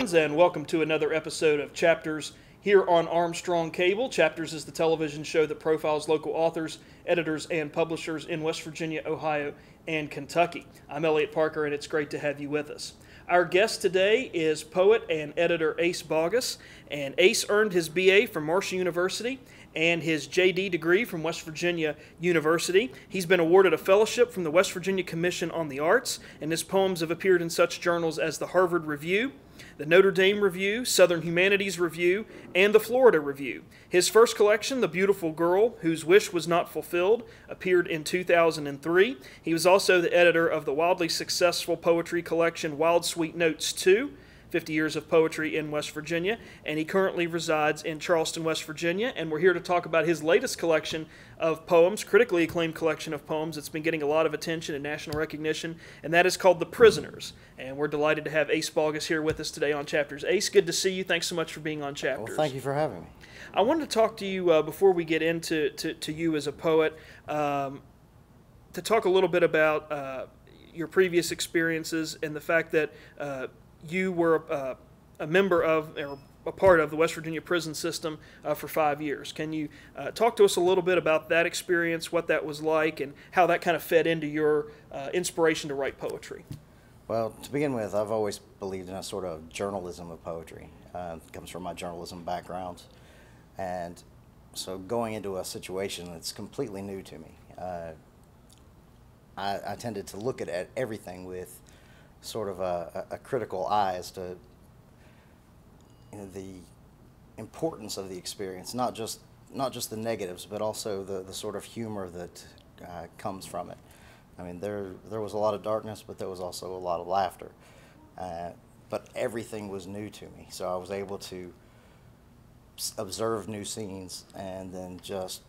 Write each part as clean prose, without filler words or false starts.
friends, and welcome to another episode of Chapters here on Armstrong Cable. Chapters is the television show that profiles local authors, editors, and publishers in West Virginia, Ohio, and Kentucky. I'm Eliot Parker, and it's great to have you with us. Our guest today is poet and editor Ace Boggess, and Ace earned his BA from Marshall University and his JD degree from West Virginia University. He's been awarded a fellowship from the West Virginia Commission on the Arts, and his poems have appeared in such journals as the Harvard Review, the Notre Dame Review, Southern Humanities Review, and the Florida Review. His first collection, The Beautiful Girl Whose Wish Was Not Fulfilled, appeared in 2003. He was also the editor of the wildly successful poetry collection Wild Sweet Notes 2, 50 Years of Poetry in West Virginia, and he currently resides in Charleston, West Virginia, and we're here to talk about his latest collection of poems, critically acclaimed collection of poems that's been getting a lot of attention and national recognition, and that is called The Prisoners. And we're delighted to have Ace Boggess here with us today on Chapters. Ace, good to see you. Thanks so much for being on Chapters. Well, thank you for having me. I wanted to talk to you before we get into to you as a poet, to talk a little bit about your previous experiences and the fact that you were a member of, or a part of, the West Virginia prison system for 5 years. Can you talk to us a little bit about that experience, what that was like, and how that kind of fed into your inspiration to write poetry? Well, to begin with, I've always believed in a sort of journalism of poetry. It comes from my journalism background. And so going into a situation that's completely new to me, I tended to look at everything with sort of a critical eye as to the importance of the experience, not just the negatives, but also the sort of humor that comes from it. I mean, there was a lot of darkness, but there was also a lot of laughter. But everything was new to me, so I was able to observe new scenes and then just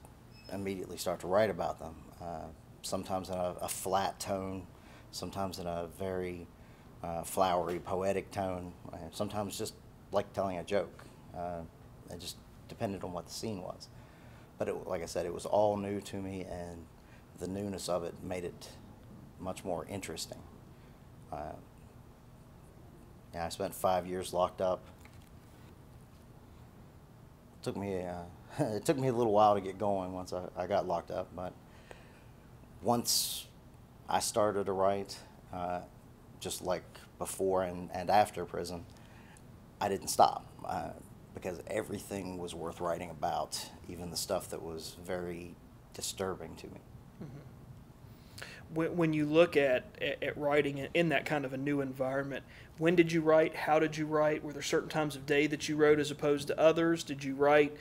immediately start to write about them. Sometimes in a flat tone, sometimes in a very flowery, poetic tone, sometimes just like telling a joke. It just depended on what the scene was. But like I said, it was all new to me, and the newness of it made it much more interesting. Yeah, I spent 5 years locked up. It took me a little while to get going once I got locked up, but once I started to write, just like before and after prison, I didn't stop because everything was worth writing about, even the stuff that was very disturbing to me. Mm-hmm. When you look at writing in that kind of a new environment, when did you write? How did you write? Were there certain times of day that you wrote as opposed to others? Did you write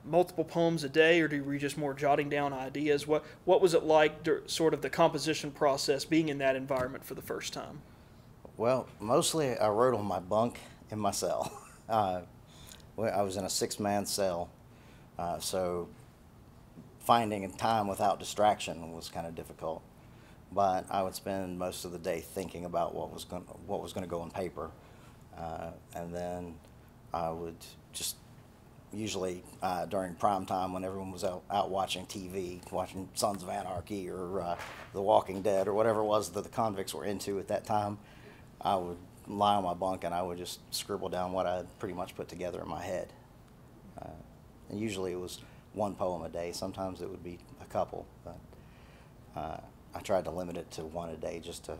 multiple poems a day, or were you just more jotting down ideas? What was it like, sort of the composition process, being in that environment for the first time? Well, mostly I wrote on my bunk in my cell. I was in a 6-man cell, so finding time without distraction was kind of difficult. But I would spend most of the day thinking about what was going to go on paper, and then I would just usually during prime time when everyone was out watching TV, watching Sons of Anarchy or The Walking Dead or whatever it was that the convicts were into at that time, I would lie on my bunk and I would just scribble down what I had pretty much put together in my head. And usually it was one poem a day. Sometimes it would be a couple, but I tried to limit it to one a day just to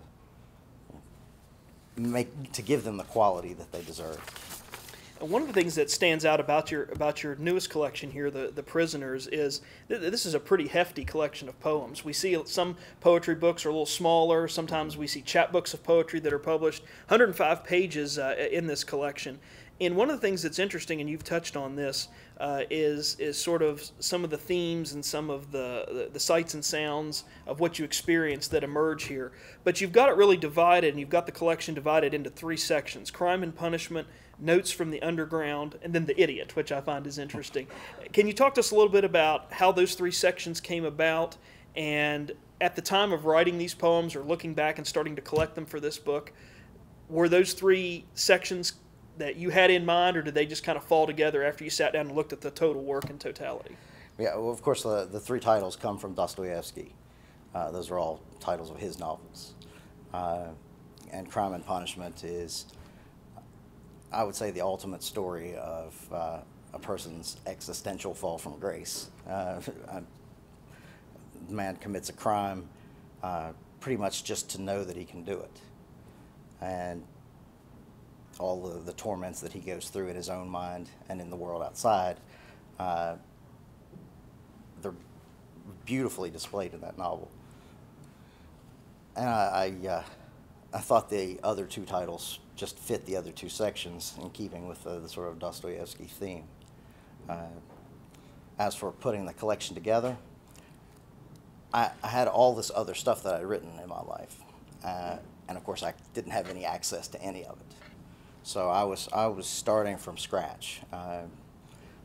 give them the quality that they deserve. And one of the things that stands out about your newest collection here, the Prisoners, is this is a pretty hefty collection of poems. We see some poetry books are a little smaller. Sometimes we see chapbooks of poetry that are published. 105 pages in this collection. And one of the things that's interesting, and you've touched on this, is sort of some of the themes and some of the sights and sounds of what you experience that emerge here. But you've got it really divided, and you've got the collection divided into 3 sections: Crime and Punishment, Notes from the Underground, and then The Idiot, which I find is interesting. Can you talk to us a little bit about how those 3 sections came about, and at the time of writing these poems or looking back and starting to collect them for this book, were those 3 sections that you had in mind, or did they just kind of fall together after you sat down and looked at the total work in totality? Yeah, well, of course, the 3 titles come from Dostoevsky. Those are all titles of his novels. And Crime and Punishment is I would say, the ultimate story of a person's existential fall from grace. A man commits a crime pretty much just to know that he can do it. And all the torments that he goes through in his own mind and in the world outside, they're beautifully displayed in that novel. And I thought the other two titles just fit the other two sections in keeping with the sort of Dostoevsky theme. As for putting the collection together, I had all this other stuff that I'd written in my life, and of course I didn't have any access to any of it. So I was starting from scratch. I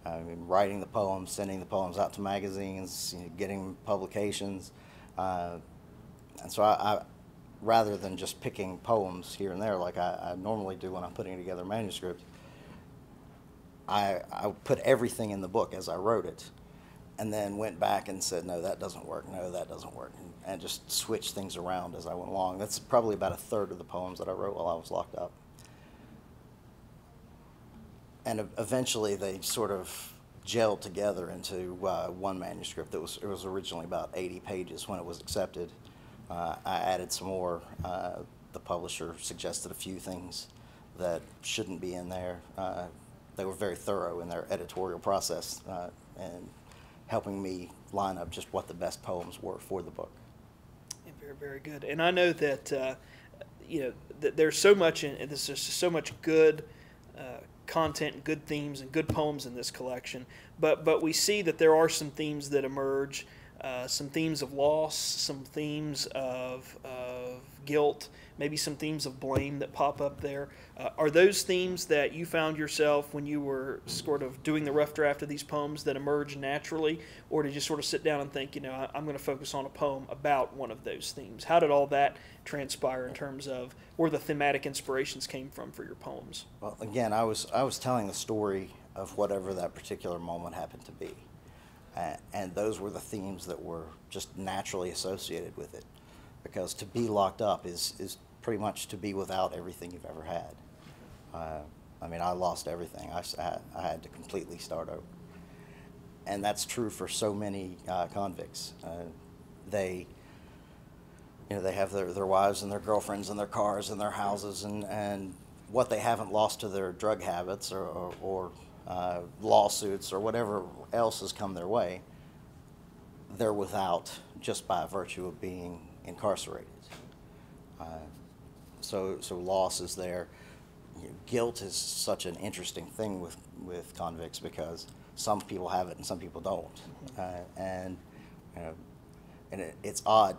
mean, writing the poems, sending the poems out to magazines, getting publications, and so I rather than just picking poems here and there like I normally do when I'm putting together a manuscript, I put everything in the book as I wrote it, and then went back and said, no, that doesn't work, no, that doesn't work, and just switched things around as I went along. That's probably about a third of the poems that I wrote while I was locked up. And eventually they sort of gelled together into one manuscript. It was originally about 80 pages when it was accepted. I added some more. The publisher suggested a few things that shouldn't be in there. They were very thorough in their editorial process and helping me line up just what the best poems were for the book. Yeah, very, very good. And I know that that there's so much in this. There's just so much good content and good themes and good poems in this collection. But we see that there are some themes that emerge. Some themes of loss, some themes of guilt, maybe some themes of blame that pop up there. Are those themes that you found yourself when you were sort of doing the rough draft of these poems that emerge naturally, or did you sort of sit down and think, I'm going to focus on a poem about one of those themes? How did all that transpire in terms of where the thematic inspirations came from for your poems? Well, again, I was telling the story of whatever that particular moment happened to be. And those were the themes that were just naturally associated with it. Because to be locked up is pretty much to be without everything you've ever had. I mean, I lost everything. I had to completely start over. And that's true for so many convicts. They have their wives and their girlfriends and their cars and their houses, and what they haven't lost to their drug habits or lawsuits or whatever else has come their way, they're without just by virtue of being incarcerated. So loss is there. Guilt is such an interesting thing with convicts because some people have it and some people don't, and it's odd.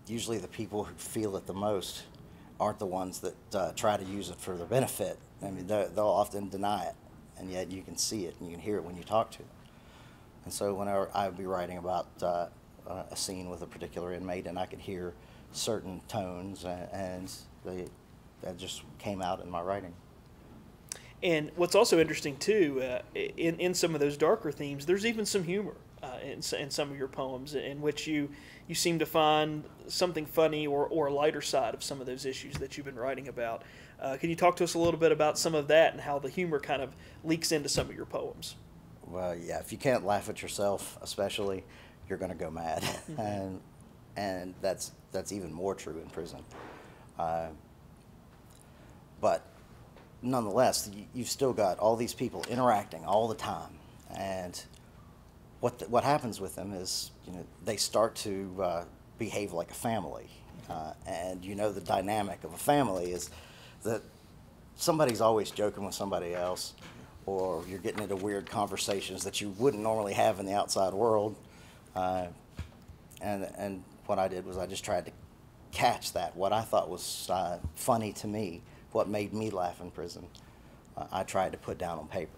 Usually the people who feel it the most aren't the ones that try to use it for their benefit. I mean, they'll often deny it, and yet you can see it and you can hear it when you talk to them. And so whenever I would be writing about a scene with a particular inmate, and I could hear certain tones, and that just came out in my writing. And what's also interesting too, in some of those darker themes, there's even some humor in some of your poems, in which you seem to find something funny or a lighter side of some of those issues that you've been writing about. Can you talk to us a little bit about some of that and how the humor kind of leaks into some of your poems? Well, yeah, if you can't laugh at yourself, especially, you're going to go mad, and that's even more true in prison. But nonetheless, you've still got all these people interacting all the time, and what happens with them is they start to behave like a family, and the dynamic of a family is that somebody's always joking with somebody else, or you're getting into weird conversations that you wouldn't normally have in the outside world. And what I did was I just tried to catch that, what I thought was funny to me, what made me laugh in prison, I tried to put down on paper.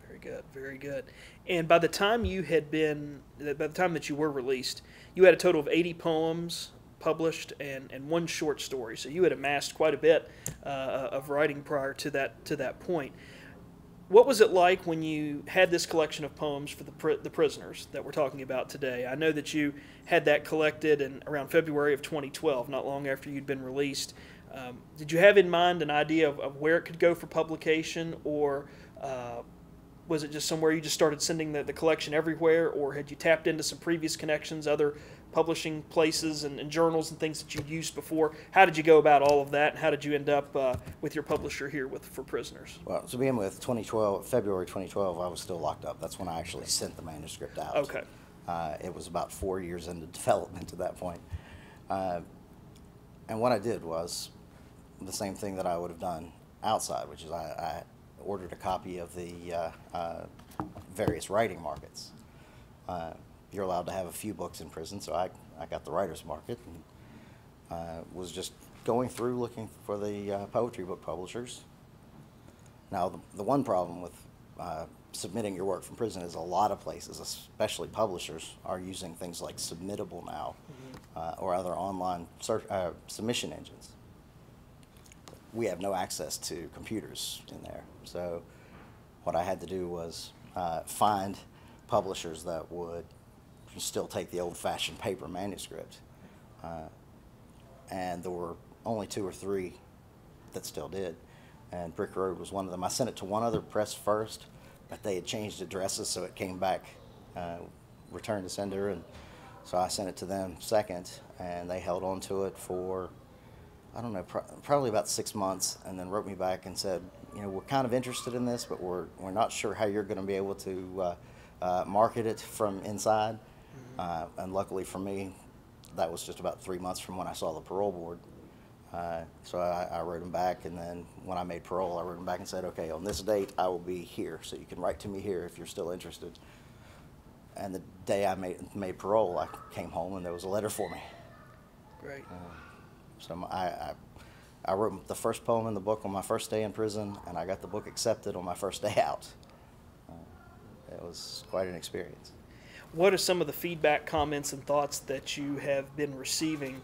Very good, very good. And by the time that you were released, you had a total of 80 poems published and one short story. So you had amassed quite a bit of writing prior to that point. What was it like when you had this collection of poems for the prisoners that we're talking about today? I know that you had that collected in around February of 2012, not long after you'd been released. Did you have in mind an idea of where it could go for publication, or was it just somewhere you just started sending the collection everywhere, or had you tapped into some previous connections, other publishing places and journals and things that you'd used before? How did you go about all of that, and how did you end up with your publisher here for Prisoners? Well, to begin with, February 2012, I was still locked up. That's when I actually sent the manuscript out. Okay. It was about 4 years into development at that point. And what I did was the same thing that I would have done outside, which is I ordered a copy of the various writing markets. You're allowed to have a few books in prison, so I got the writer's market and was just going through looking for the poetry book publishers. Now, the one problem with submitting your work from prison is a lot of places, especially publishers, are using things like Submittable now, or other online submission engines. We have no access to computers in there, so what I had to do was find publishers that would still take the old-fashioned paper manuscript, and there were only 2 or 3 that still did, and Brick Road was one of them. I sent it to one other press first, but they had changed addresses, so it came back returned to sender, and so I sent it to them second, and they held on to it for, I don't know, probably about 6 months, and then wrote me back and said, you know, we're kind of interested in this, but we're not sure how you're going to be able to market it from inside. And luckily for me, that was just about 3 months from when I saw the parole board. So I wrote them back, and then when I made parole, I wrote them back and said, okay, on this date, I will be here, so you can write to me here if you're still interested. And the day I made parole, I came home, and there was a letter for me. Great. So I wrote the first poem in the book on my first day in prison, and I got the book accepted on my first day out. It was quite an experience. What are some of the feedback, comments, and thoughts that you have been receiving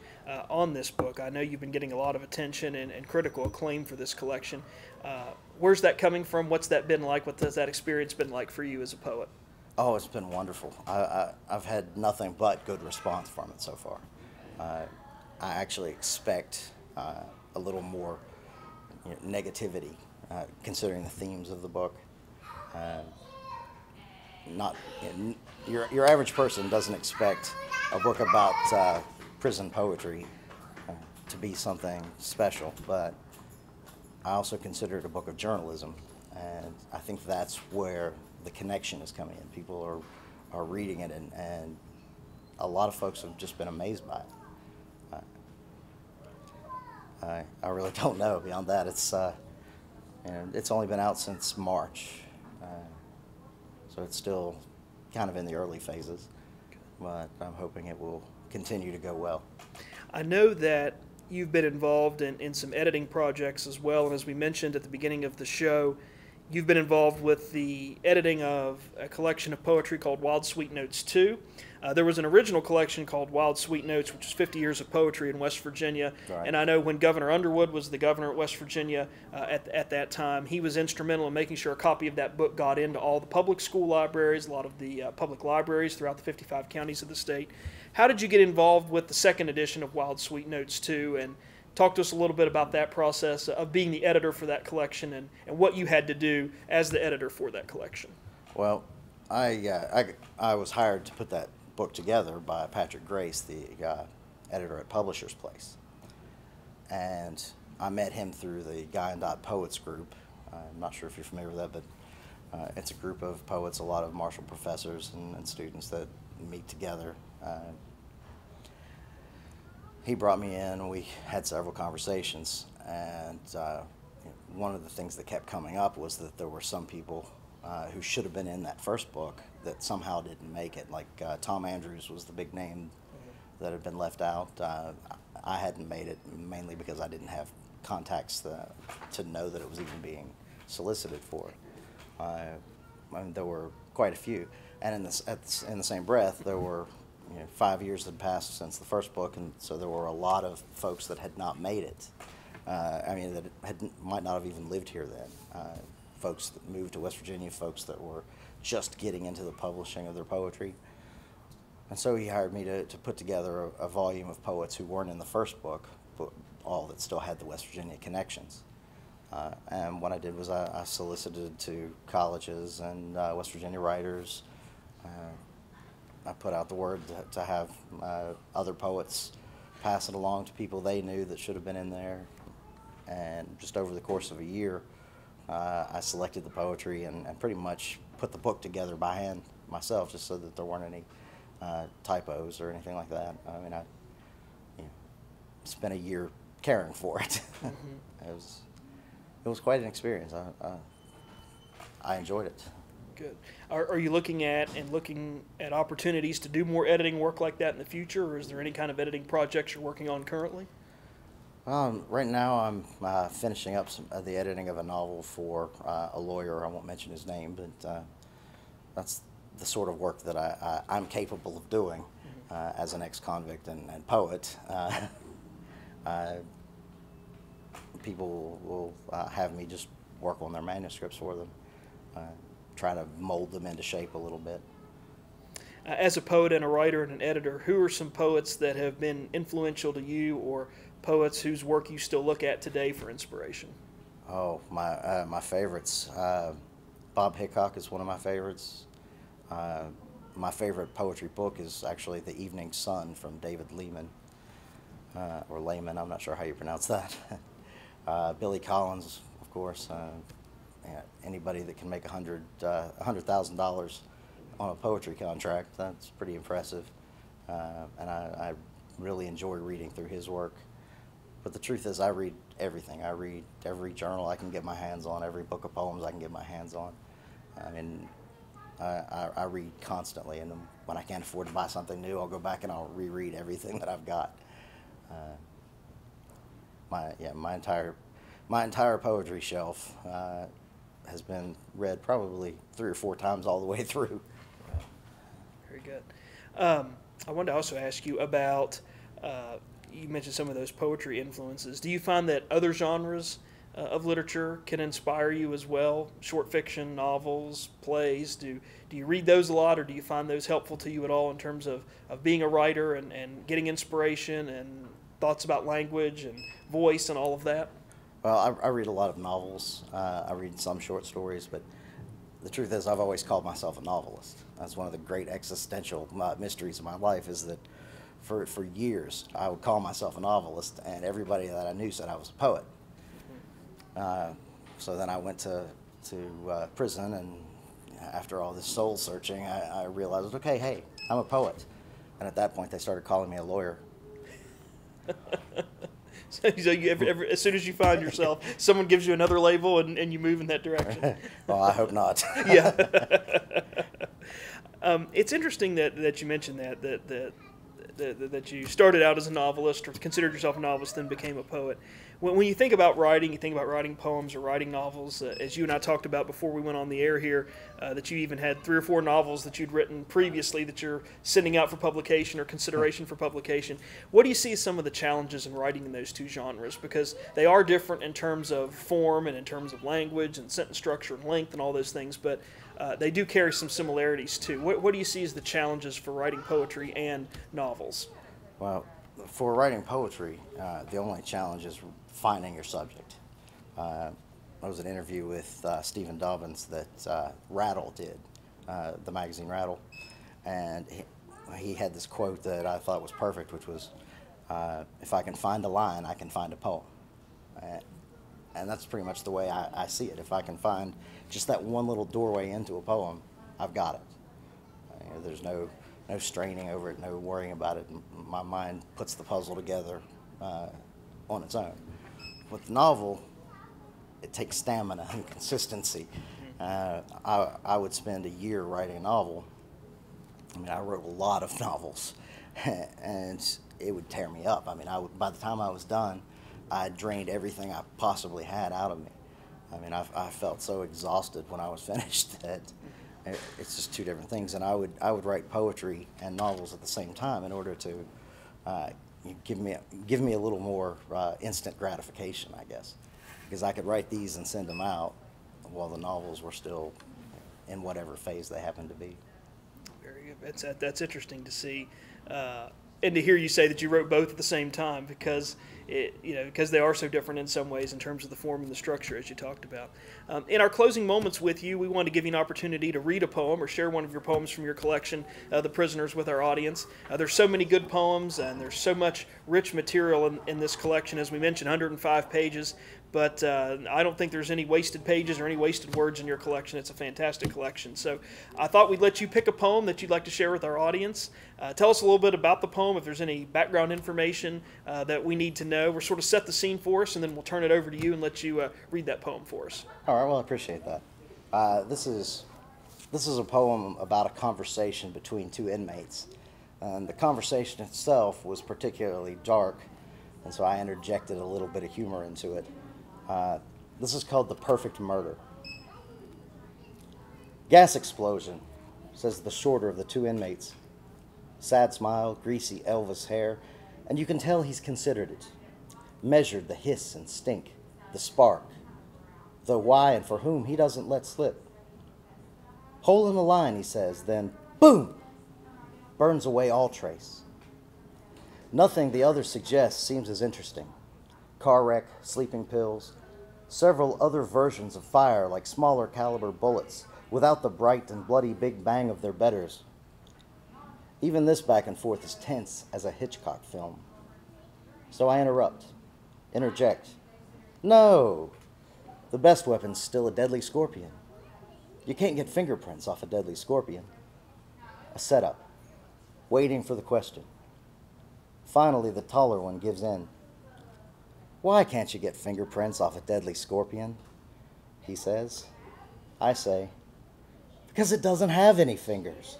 on this book? I know you've been getting a lot of attention and critical acclaim for this collection. Where's that coming from? What's that been like? What has that experience been like for you as a poet? Oh, it's been wonderful. I've had nothing but good response from it so far. I actually expect a little more negativity, considering the themes of the book. Your average person doesn't expect a book about prison poetry to be something special, but I also consider it a book of journalism, and I think that's where the connection is coming in. People are reading it, and a lot of folks have just been amazed by it. I really don't know beyond that. It's only been out since March, so it's still kind of in the early phases, but I'm hoping it will continue to go well. I know that you've been involved in some editing projects as well, and as we mentioned at the beginning of the show, you've been involved with the editing of a collection of poetry called Wild Sweet Notes 2. There was an original collection called Wild Sweet Notes, which was 50 years of poetry in West Virginia. Right. And I know when Governor Underwood was the governor at West Virginia at that time, he was instrumental in making sure a copy of that book got into all the public school libraries, a lot of the public libraries throughout the 55 counties of the state. How did you get involved with the second edition of Wild Sweet Notes 2? And talk to us a little bit about that process of being the editor for that collection and what you had to do as the editor for that collection. Well, I was hired to put that book together by Patrick Grace, the editor at Publisher's Place. And I met him through the Guy and Dot Poets group. I'm not sure if you're familiar with that, but it's a group of poets, a lot of Marshall professors and students that meet together. He brought me in, and we had several conversations, and one of the things that kept coming up was that there were some people who should have been in that first book that somehow didn't make it. Like Tom Andrews was the big name that had been left out. I hadn't made it mainly because I didn't have contacts to know that it was even being solicited for. I mean, there were quite a few, and in the same breath, there were 5 years had passed since the first book, and so there were a lot of folks that had not made it. I mean, that might not have even lived here then. Folks that moved to West Virginia, folks that were just getting into the publishing of their poetry. And so he hired me to put together a volume of poets who weren't in the first book, but all that still had the West Virginia connections. And what I did was I solicited to colleges and West Virginia writers. I put out the word to have other poets pass it along to people they knew that should have been in there. And just over the course of a year, I selected the poetry and pretty much put the book together by hand myself, just so that there weren't any typos or anything like that. I mean, I spent a year caring for it. Mm-hmm. It was quite an experience. I enjoyed it. Good. Are you looking at opportunities to do more editing work like that in the future, or is there any kind of editing projects you're working on currently? Right now I'm finishing up the editing of a novel for a lawyer. I won't mention his name, but that's the sort of work that I'm capable of doing as an ex-convict and poet. People will have me just work on their manuscripts for them, try to mold them into shape a little bit. As a poet and a writer and an editor, who are some poets that have been influential to you, or poets whose work you still look at today for inspiration? Oh, my favorites. Bob Hickok is one of my favorites. My favorite poetry book is actually The Evening Sun from David Lehman, or Lehman, I'm not sure how you pronounce that. Billy Collins, of course. Anybody that can make $100,000 on a poetry contract, that's pretty impressive. And I really enjoy reading through his work. But the truth is, I read everything. I read every journal I can get my hands on, every book of poems I can get my hands on. I mean, I read constantly, and when I can't afford to buy something new, I'll go back and I'll reread everything that I've got. My entire poetry shelf has been read probably 3 or 4 times all the way through. Very good. I wanted to also ask you about, you mentioned some of those poetry influences. Do you find that other genres of literature can inspire you as well? Short fiction, novels, plays, do you read those a lot, or do you find those helpful to you at all in terms of being a writer and getting inspiration and thoughts about language and voice and all of that? Well, I read a lot of novels. I read some short stories, but the truth is I've always called myself a novelist. That's one of the great existential mysteries of my life, is that for years I would call myself a novelist, and everybody that I knew said I was a poet. So then I went to prison, and after all this soul searching, I realized, okay, hey, I'm a poet. And at that point they started calling me a lawyer. So as soon as you find yourself, someone gives you another label and you move in that direction. Well, I hope not. Yeah. It's interesting that you mentioned that you started out as a novelist, or considered yourself a novelist, then became a poet. When you think about writing, you think about writing poems or writing novels. As you and I talked about before we went on the air here, that you even had 3 or 4 novels that you'd written previously that you're sending out for publication or consideration for publication. What do you see as some of the challenges in writing in those 2 genres? Because they are different in terms of form and in terms of language and sentence structure and length and all those things, but they do carry some similarities too. What do you see as the challenges for writing poetry and novels? Well, for writing poetry, the only challenge is finding your subject. There was an interview with Stephen Dobbins that Rattle did, the magazine Rattle, and he had this quote that I thought was perfect, which was, if I can find a line, I can find a poem. And that's pretty much the way I see it. If I can find just that one little doorway into a poem, I've got it. There's no straining over it, no worrying about it. My mind puts the puzzle together on its own. With the novel, it takes stamina and consistency. I would spend a year writing a novel. I mean, I wrote a lot of novels, and it would tear me up. I mean, by the time I was done, I drained everything I possibly had out of me. I mean, I felt so exhausted when I was finished that it's just 2 different things. And I would write poetry and novels at the same time in order to give me a little more instant gratification, I guess, because I could write these and send them out while the novels were still in whatever phase they happened to be. Very good. That's interesting to see. And to hear you say that you wrote both at the same time, because because they are so different in some ways in terms of the form and the structure, as you talked about. In our closing moments with you, we want to give you an opportunity to read a poem or share one of your poems from your collection, The Prisoners, with our audience. There's so many good poems, and there's so much rich material in this collection. As we mentioned, 105 pages, but I don't think there's any wasted pages or any wasted words in your collection. It's a fantastic collection. So I thought we'd let you pick a poem that you'd like to share with our audience. Tell us a little bit about the poem, if there's any background information that we need to know. We'll sort of set the scene for us, and then we'll turn it over to you and let you read that poem for us. All right, well, I appreciate that. This is a poem about a conversation between two inmates. And the conversation itself was particularly dark, and so I interjected a little bit of humor into it. This is called The Perfect Murder. Gas explosion, says the shorter of the two inmates. Sad smile, greasy Elvis hair, and you can tell he's considered it. Measured the hiss and stink, the spark, though why and for whom he doesn't let slip. Hole in the line, he says, then boom! Burns away all trace. Nothing the other suggests seems as interesting. Car wreck, sleeping pills, several other versions of fire like smaller caliber bullets without the bright and bloody big bang of their betters. Even this back and forth is tense as a Hitchcock film. So I interject. No! The best weapon's still a deadly scorpion. You can't get fingerprints off a deadly scorpion. A setup, waiting for the question. Finally, the taller one gives in. Why can't you get fingerprints off a deadly scorpion? He says. I say, because it doesn't have any fingers.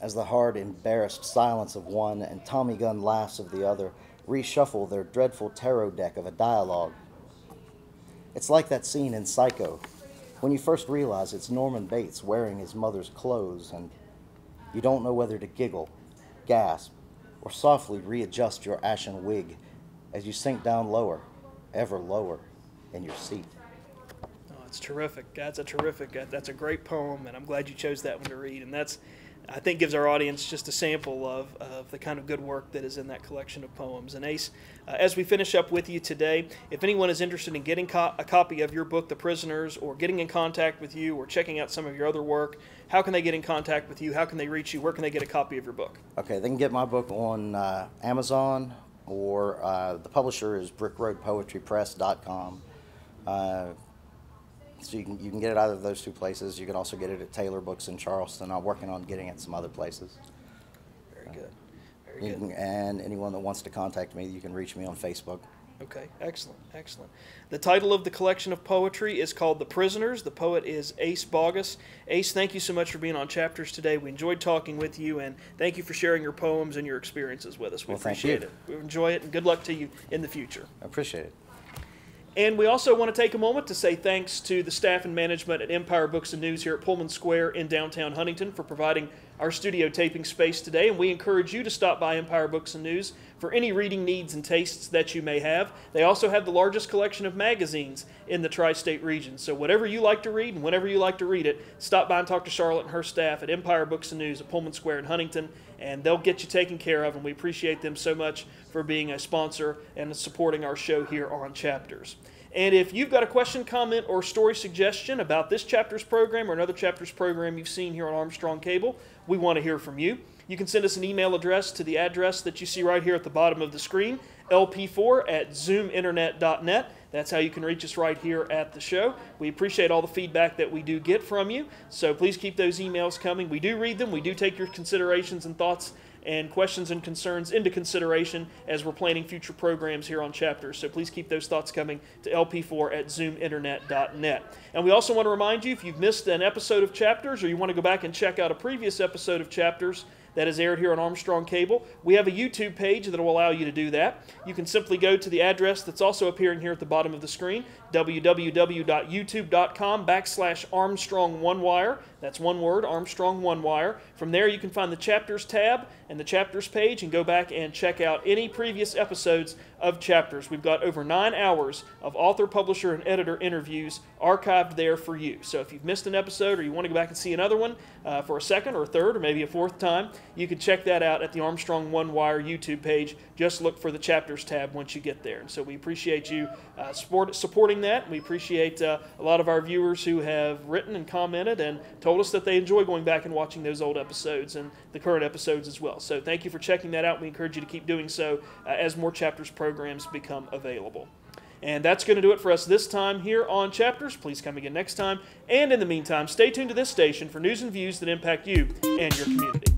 As the hard, embarrassed silence of one and Tommy gun laughs of the other reshuffle their dreadful tarot deck of a dialogue. It's like that scene in Psycho, when you first realize it's Norman Bates wearing his mother's clothes, and you don't know whether to giggle, gasp, or softly readjust your ashen wig as you sink down lower, ever lower, in your seat. Oh, it's terrific. That's a great poem, and I'm glad you chose that one to read. And that's, I think, gives our audience just a sample of the kind of good work that is in that collection of poems. And Ace, as we finish up with you today, if anyone is interested in getting a copy of your book, The Prisoners, or getting in contact with you, or checking out some of your other work, how can they get in contact with you? How can they reach you? Where can they get a copy of your book? Okay, they can get my book on Amazon, or the publisher is brickroadpoetrypress.com. So you can get it either of those two places. You can also get it at Taylor Books in Charleston. I'm working on getting it some other places. Very good. Very good. And anyone that wants to contact me, you can reach me on Facebook. Okay, excellent, excellent. The title of the collection of poetry is called The Prisoners. The poet is Ace Boggess. Ace, thank you so much for being on Chapters today. We enjoyed talking with you, and thank you for sharing your poems and your experiences with us. We appreciate it. We enjoy it, and good luck to you in the future. I appreciate it. And we also want to take a moment to say thanks to the staff and management at Empire Books and News here at Pullman Square in downtown Huntington for providing our studio taping space today. And we encourage you to stop by Empire Books and News for any reading needs and tastes that you may have. They also have the largest collection of magazines in the tri-state region. So whatever you like to read and whenever you like to read it, stop by and talk to Charlotte and her staff at Empire Books and News at Pullman Square in Huntington, and they'll get you taken care of. And we appreciate them so much for being a sponsor and supporting our show here on Chapters. And if you've got a question, comment, or story suggestion about this Chapters program or another Chapters program you've seen here on Armstrong Cable, we want to hear from you. You can send us an email address to the address that you see right here at the bottom of the screen, lp4@zoominternet.net. That's how you can reach us right here at the show. We appreciate all the feedback that we do get from you, so please keep those emails coming. We do read them. We do take your considerations and thoughts and questions and concerns into consideration as we're planning future programs here on Chapters. So please keep those thoughts coming to lp4@zoominternet.net. And we also want to remind you, if you've missed an episode of Chapters or you want to go back and check out a previous episode of Chapters that is aired here on Armstrong Cable, we have a YouTube page that will allow you to do that. You can simply go to the address that's also appearing here at the bottom of the screen, www.youtube.com/Armstrong1Wire. That's one word, Armstrong One Wire. From there, you can find the Chapters tab and the Chapters page and go back and check out any previous episodes of Chapters. We've got over 9 hours of author, publisher, and editor interviews archived there for you. So if you've missed an episode or you want to go back and see another one for a second or a third or maybe a fourth time, you can check that out at the Armstrong One Wire YouTube page. Just look for the Chapters tab once you get there. And so we appreciate you supporting that. We appreciate a lot of our viewers who have written and commented and told us that they enjoy going back and watching those old episodes and the current episodes as well. So thank you for checking that out. We encourage you to keep doing so as more Chapters programs become available. And that's going to do it for us this time here on Chapters. Please come again next time. And in the meantime, stay tuned to this station for news and views that impact you and your community.